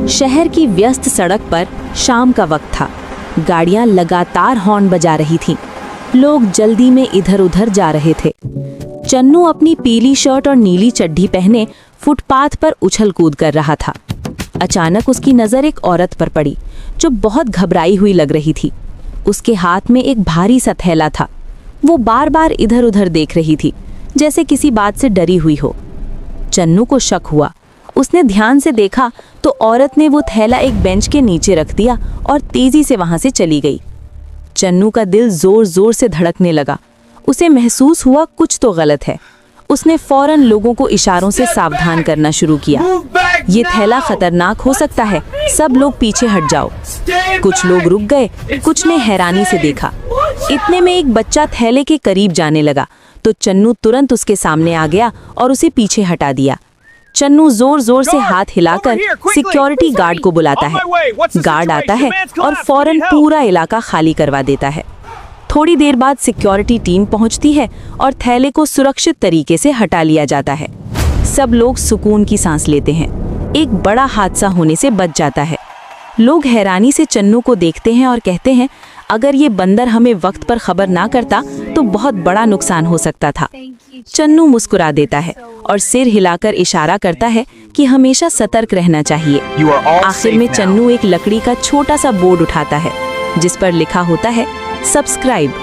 शहर की व्यस्त सड़क पर शाम का वक्त था। गाड़ियां लगातार हॉर्न बजा रही थीं। लोग जल्दी में इधर उधर जा रहे थे। चन्नू अपनी पीली शर्ट और नीली चड्ढी पहने फुटपाथ पर उछल कूद कर रहा था। अचानक उसकी नज़र एक औरत पर पड़ी जो बहुत घबराई हुई लग रही थी। उसके हाथ में एक भारी सा थैला था। वो बार बार इधर उधर देख रही थी, जैसे किसी बात से डरी हुई हो। चन्नू को शक हुआ। उसने ध्यान से देखा तो औरत ने वो थैला एक बेंच के नीचे रख दिया और तेजी से वहां से चली गई। चन्नू का दिल जोर जोर से धड़कने लगा। उसे महसूस हुआ कुछ तो गलत है। उसने फौरन लोगों को इशारों से सावधान करना शुरू किया। ये थैला खतरनाक हो सकता है, सब लोग पीछे हट जाओ। कुछ लोग रुक गए, कुछ ने हैरानी से देखा। इतने में एक बच्चा थैले के करीब जाने लगा तो चन्नू तुरंत उसके सामने आ गया और उसे पीछे हटा दिया। चन्नू जोर जोर से हाथ हिलाकर सिक्योरिटी गार्ड को बुलाता है। गार्ड आता है और फौरन पूरा इलाका खाली करवा देता है। थोड़ी देर बाद सिक्योरिटी टीम पहुंचती है और थैले को सुरक्षित तरीके से हटा लिया जाता है। सब लोग सुकून की सांस लेते हैं। एक बड़ा हादसा होने से बच जाता है। लोग हैरानी से चन्नू को देखते हैं और कहते हैं, अगर ये बंदर हमें वक्त पर खबर ना करता तो बहुत बड़ा नुकसान हो सकता था। चन्नू मुस्कुरा देता है और सिर हिलाकर इशारा करता है कि हमेशा सतर्क रहना चाहिए। आखिर में चन्नू एक लकड़ी का छोटा सा बोर्ड उठाता है जिस पर लिखा होता है, सब्सक्राइब।